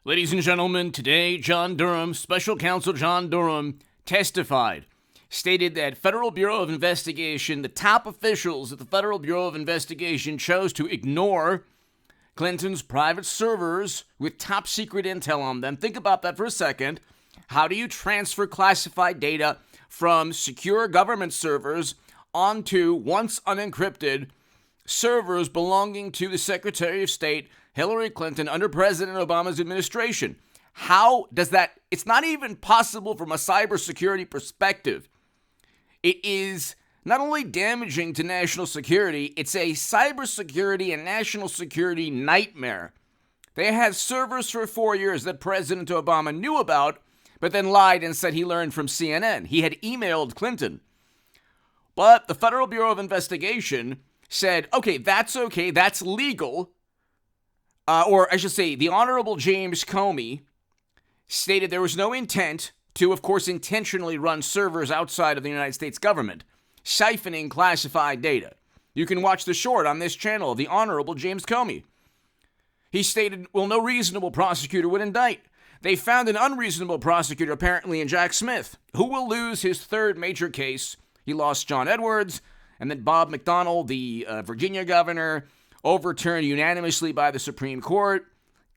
Ladies and gentlemen, today John Durham, Special Counsel John Durham, testified, stated that Federal Bureau of Investigation, the top officials at the Federal Bureau of Investigation chose to ignore Clinton's private servers with top secret intel on them. Think about that for a second. How do you transfer classified data from secure government servers onto once unencrypted servers belonging to the Secretary of State, Hillary Clinton, under President Obama's administration? How does that? It's not even possible from a cybersecurity perspective. It is not only damaging to national security, it's a cybersecurity and national security nightmare. They had servers for 4 years that President Obama knew about, but then lied and said he learned from CNN. He had emailed Clinton. But the Federal Bureau of Investigation said, okay, that's legal. Or I should say, the Honorable James Comey stated there was no intent to, of course, intentionally run servers outside of the United States government, siphoning classified data. You can watch the short on this channel, the Honorable James Comey. He stated, well, no reasonable prosecutor would indict. They found an unreasonable prosecutor, apparently, in Jack Smith, who will lose his third major case. He lost John Edwards, and then Bob McDonnell, the Virginia governor, overturned unanimously by the Supreme Court.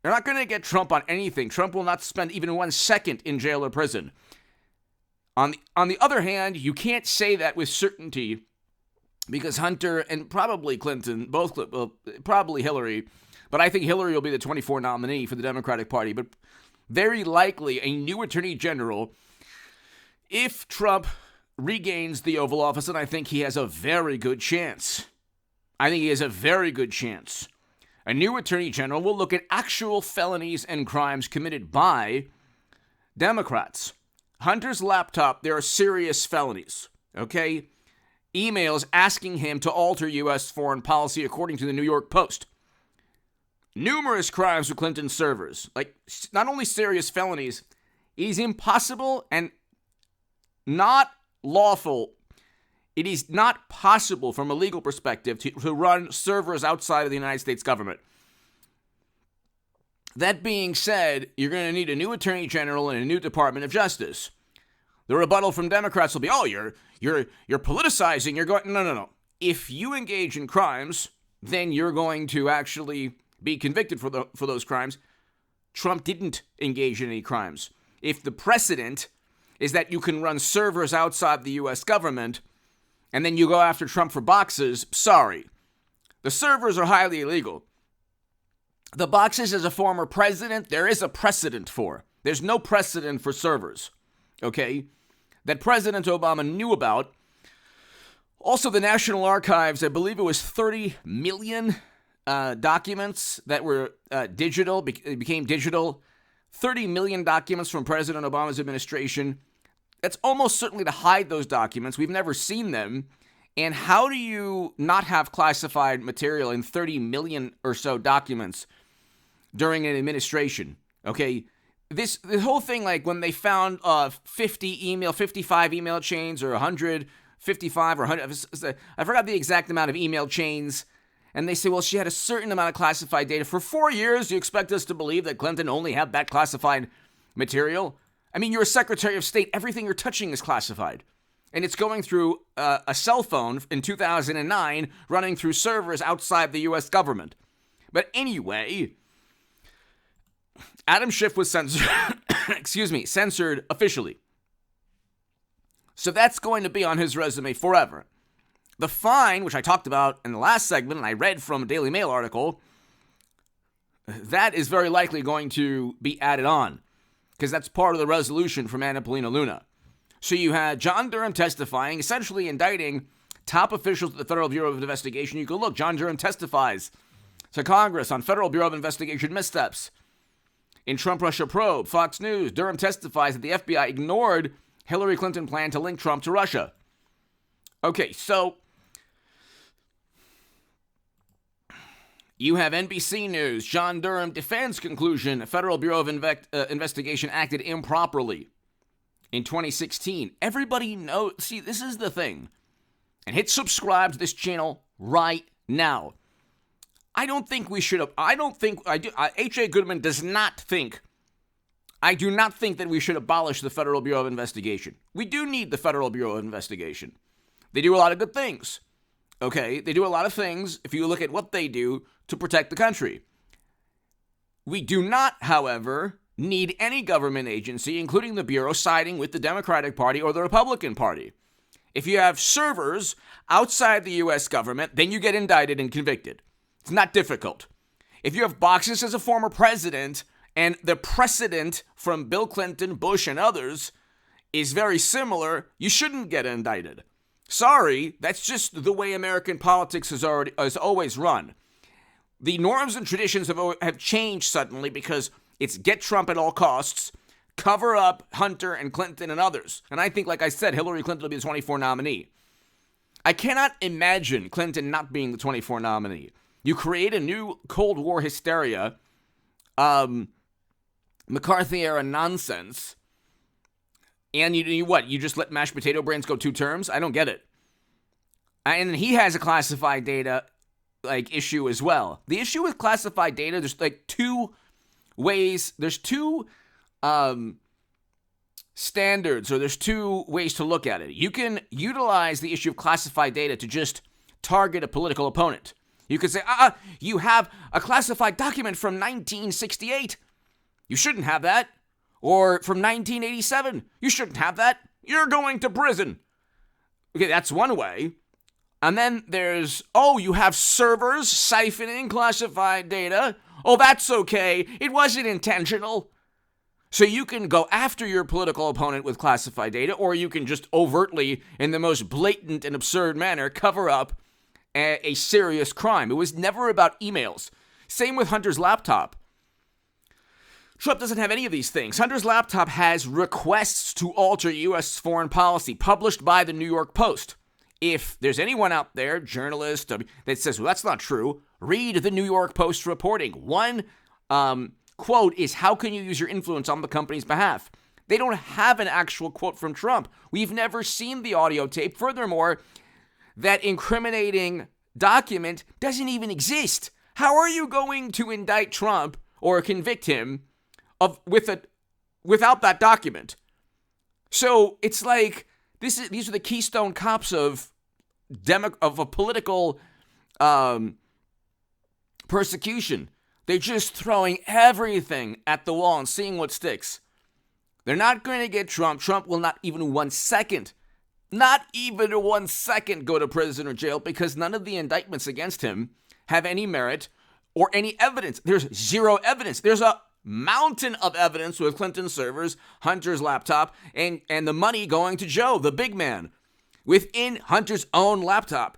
They're not going to get Trump on anything. Trump will not spend even 1 second in jail or prison. On the other hand, you can't say that with certainty because Hunter and probably Clinton, probably Hillary, but I think Hillary will be the 24 nominee for the Democratic Party, but very likely a new attorney general, if Trump regains the Oval Office, and I think he has a very good chance. A new attorney general will look at actual felonies and crimes committed by Democrats. Hunter's laptop, there are serious felonies, okay? Emails asking him to alter U.S. foreign policy, according to the New York Post. Numerous crimes with Clinton servers. Like, not only serious felonies, it is impossible and not lawful. It is not possible from a legal perspective to run servers outside of the United States government. That being said, you're going to need a new attorney general and a new Department of Justice. The rebuttal from Democrats will be, oh, you're politicizing. You're going, no. If you engage in crimes, then you're going to actually be convicted for those crimes. Trump didn't engage in any crimes. If the precedent is that you can run servers outside the U.S. government, and then you go after Trump for boxes, sorry. The servers are highly illegal. The boxes as a former president, there is a precedent for. There's no precedent for servers, okay, that President Obama knew about. Also, the National Archives, I believe it was 30 million documents that were digital, became digital. 30 million documents from President Obama's administration. That's almost certainly to hide those documents. We've never seen them. And how do you not have classified material in 30 million or so documents during an administration? Okay, the whole thing, like when they found 55 email chains or 155 or 100, I forgot the exact amount of email chains. And they say, well, she had a certain amount of classified data. For 4 years, you expect us to believe that Clinton only had that classified material? I mean, you're a Secretary of State. Everything you're touching is classified. And it's going through a cell phone in 2009, running through servers outside the U.S. government. But anyway, Adam Schiff was censored officially. So that's going to be on his resume forever. The fine, which I talked about in the last segment, and I read from a Daily Mail article, that is very likely going to be added on, because that's part of the resolution from Anna Paulina Luna. So you had John Durham testifying, essentially indicting top officials at the Federal Bureau of Investigation. You go, look, John Durham testifies to Congress on Federal Bureau of Investigation missteps. In Trump-Russia probe, Fox News, Durham testifies that the FBI ignored Hillary Clinton plan to link Trump to Russia. Okay, so you have NBC News, John Durham defends conclusion, Federal Bureau of Investigation acted improperly in 2016. Everybody knows. See, this is the thing. And hit subscribe to this channel right now. I don't think we should have. I don't think. H.A. Goodman does not think I do not think that we should abolish the Federal Bureau of Investigation. We do need the Federal Bureau of Investigation. They do a lot of good things. Okay, they do a lot of things if you look at what they do to protect the country. We do not, however, need any government agency, including the Bureau, siding with the Democratic Party or the Republican Party. If you have servers outside the U.S. government, then you get indicted and convicted. It's not difficult. If you have boxes as a former president, and the precedent from Bill Clinton, Bush, and others is very similar, you shouldn't get indicted. Sorry, that's just the way American politics has always run. The norms and traditions have changed suddenly because it's get Trump at all costs, cover up Hunter and Clinton and others. And I think, like I said, Hillary Clinton will be the 24 nominee. I cannot imagine Clinton not being the 24 nominee. You create a new Cold War hysteria, McCarthy-era nonsense, and you what? You just let mashed potato brains go 2 terms? I don't get it. And he has a classified data issue as well. The issue with classified data, there's 2 ways. There's 2 standards, or there's 2 ways to look at it. You can utilize the issue of classified data to just target a political opponent. You could say, you have a classified document from 1968. You shouldn't have that. Or from 1987. You shouldn't have that. You're going to prison. Okay, that's one way. And then there's, you have servers siphoning classified data. Oh, that's okay. It wasn't intentional. So you can go after your political opponent with classified data, or you can just overtly, in the most blatant and absurd manner, cover up a serious crime. It was never about emails. Same with Hunter's laptop. Trump doesn't have any of these things. Hunter's laptop has requests to alter U.S. foreign policy published by the New York Post. If there's anyone out there, journalist, that says, well, that's not true, read the New York Post reporting. One quote is, how can you use your influence on the company's behalf? They don't have an actual quote from Trump. We've never seen the audio tape. Furthermore, that incriminating document doesn't even exist. How are you going to indict Trump or convict him without that document? So it's like these are the keystone cops of a political persecution. They're just throwing everything at the wall and seeing what sticks. They're not going to get Trump. Trump will not even 1 second go to prison or jail, because none of the indictments against him have any merit or any evidence. There's 0 evidence. There's a mountain of evidence with Clinton servers, Hunter's laptop, and the money going to Joe, the big man, within Hunter's own laptop.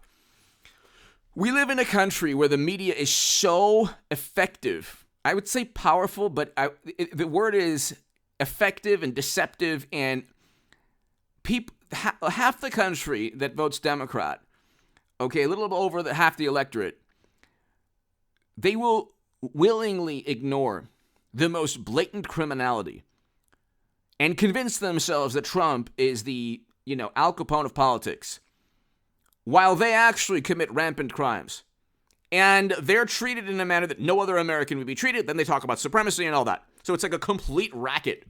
We live in a country where the media is so effective. I would say powerful, but the word is effective and deceptive, and half the country that votes Democrat, okay, a little over half the electorate, they will willingly ignore the most blatant criminality and convince themselves that Trump is the, Al Capone of politics, while they actually commit rampant crimes. And they're treated in a manner that no other American would be treated. Then they talk about supremacy and all that. So it's like a complete racket.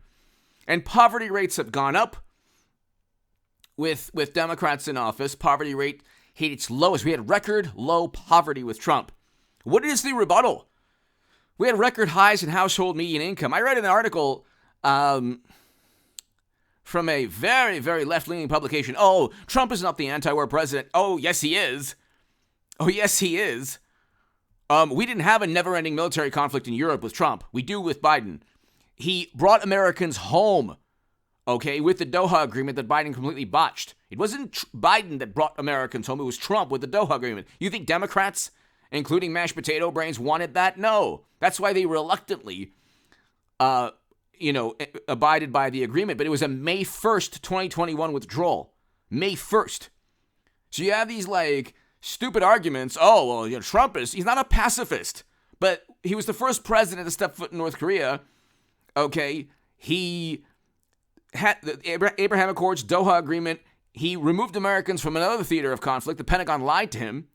And poverty rates have gone up with Democrats in office. Poverty rate hit its lowest. We had record low poverty with Trump. What is the rebuttal? We had record highs in household median income. I read an article from a very, very left-leaning publication. Oh, Trump is not the anti-war president. Oh, yes, he is. Oh, yes, he is. We didn't have a never-ending military conflict in Europe with Trump. We do with Biden. He brought Americans home, okay, with the Doha Agreement that Biden completely botched. It wasn't Biden that brought Americans home. It was Trump with the Doha Agreement. You think Democrats, including mashed potato brains, wanted that? No. That's why they reluctantly, abided by the agreement. But it was a May 1st, 2021 withdrawal. May 1st. So you have these, stupid arguments. Oh, well, Trump he's not a pacifist. But he was the first president to step foot in North Korea. Okay, he had the Abraham Accords, Doha Agreement. He removed Americans from another theater of conflict. The Pentagon lied to him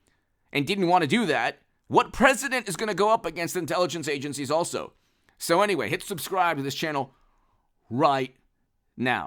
and didn't want to do that. What president is going to go up against intelligence agencies also? So anyway, hit subscribe to this channel right now.